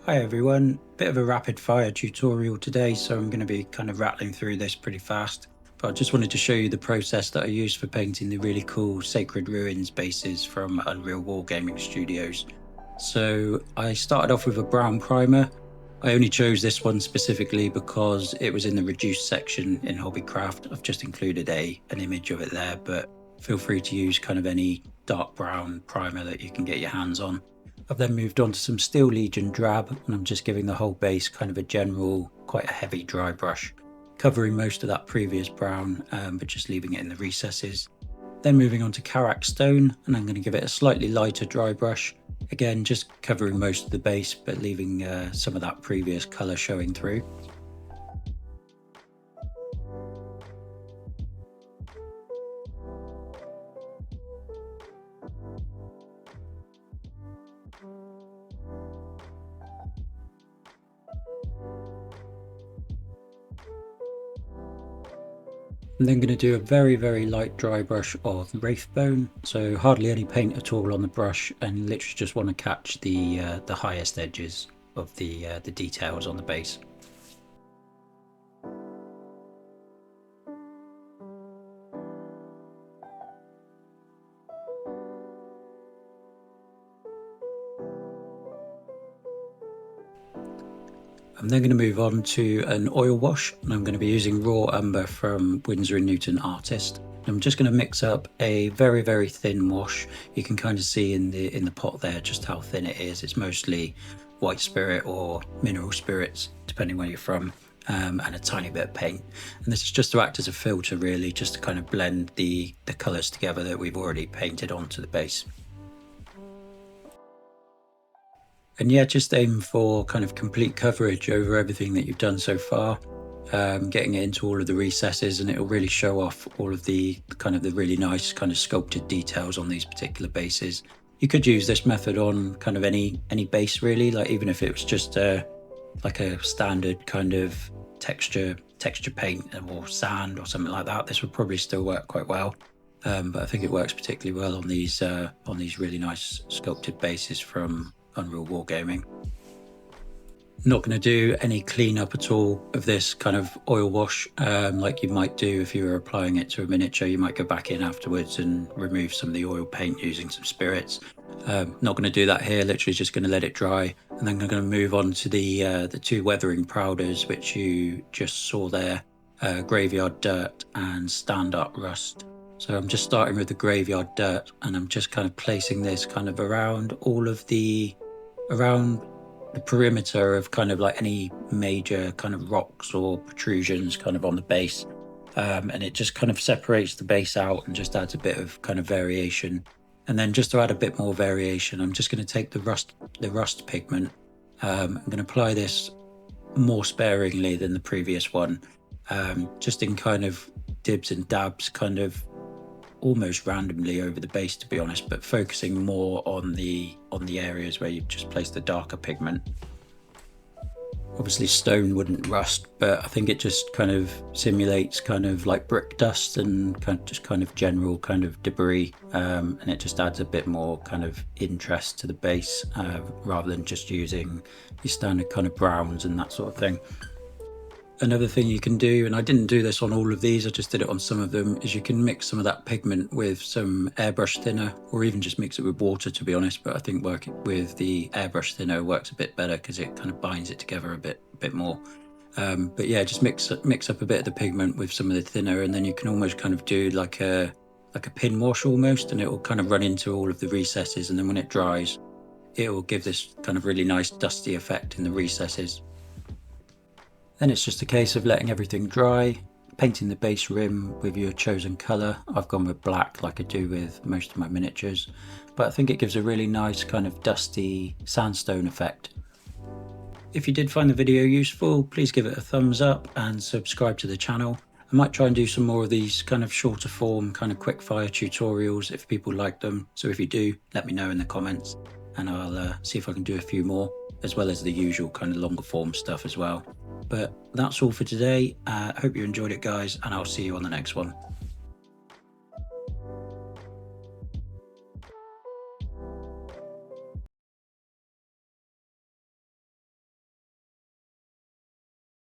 Hi everyone, bit of a rapid fire tutorial today, so I'm going to be kind of rattling through this pretty fast. But I just wanted to show you the process that I used for painting the really cool Sacred Ruins bases from Unreal Wargaming Studios. So I started off with a brown primer. I only chose this one specifically because it was in the reduced section in Hobbycraft. I've just included an image of it there, but feel free to use kind of any dark brown primer that you can get your hands on. I've then moved on to some Steel Legion drab, and I'm just giving the whole base kind of a general, quite a heavy dry brush, covering most of that previous brown, but just leaving it in the recesses. Then moving on to Karak Stone, and I'm going to give it a slightly lighter dry brush, again just covering most of the base, but leaving some of that previous colour showing through. I'm then going to do a very light dry brush of Wraithbone, so hardly any paint at all on the brush, and literally just want to catch the highest edges of the details on the base. I'm then going to move on to an oil wash, and I'm going to be using raw umber from Winsor & Newton Artist. I'm just going to mix up a very thin wash. You can kind of see in the pot there just how thin it is. It's mostly white spirit or mineral spirits, depending where you're from, and a tiny bit of paint. And this is just to act as a filter, really, just to kind of blend the colours together that we've already painted onto the base. And yeah, just aim for kind of complete coverage over everything that you've done so far, getting it into all of the recesses, and it'll really show off all of the really nice kind of sculpted details on these particular bases. You could use this method on kind of any base really, like even if it was just like a standard kind of texture paint or sand or something like that. This would probably still work quite well. But I think it works particularly well on these really nice sculpted bases from Unreal Wargaming. Not going to do any cleanup at all of this kind of oil wash like you might do if you were applying it to a miniature. You might go back in afterwards and remove some of the oil paint using some spirits. Not going to do that here, literally just going to let it dry, and then I'm going to move on to the two weathering powders which you just saw there, Graveyard Dirt and Stand Up Rust. So I'm just starting with the Graveyard Dirt, and I'm just kind of placing this kind of around the perimeter of kind of like any major kind of rocks or protrusions kind of on the base, and it just kind of separates the base out and just adds a bit of kind of variation. And then just to add a bit more variation, I'm just going to take the rust pigment. I'm going to apply this more sparingly than the previous one, just in kind of dibs and dabs, kind of almost randomly over the base, to be honest, but focusing more on the areas where you've just placed the darker pigment. Obviously stone wouldn't rust, but I think it just kind of simulates kind of like brick dust and kind of general kind of debris, and it just adds a bit more kind of interest to the base, rather than just using your standard kind of browns and that sort of thing. Another thing you can do, and I didn't do this on all of these, I just did it on some of them, is you can mix some of that pigment with some airbrush thinner, or even just mix it with water, to be honest. But I think working with the airbrush thinner works a bit better because it kind of binds it together a bit more. But yeah, just mix up a bit of the pigment with some of the thinner, and then you can almost kind of do like a pin wash almost, and it will kind of run into all of the recesses, and then when it dries, it will give this kind of really nice dusty effect in the recesses. Then it's just a case of letting everything dry, painting the base rim with your chosen colour. I've gone with black like I do with most of my miniatures, but I think it gives a really nice kind of dusty sandstone effect. If you did find the video useful, please give it a thumbs up and subscribe to the channel. I might try and do some more of these kind of shorter form, kind of quick fire tutorials if people like them. So if you do, let me know in the comments, and I'll see if I can do a few more, as well as the usual kind of longer form stuff as well. But that's all for today. I hope you enjoyed it, guys, and I'll see you on the next one.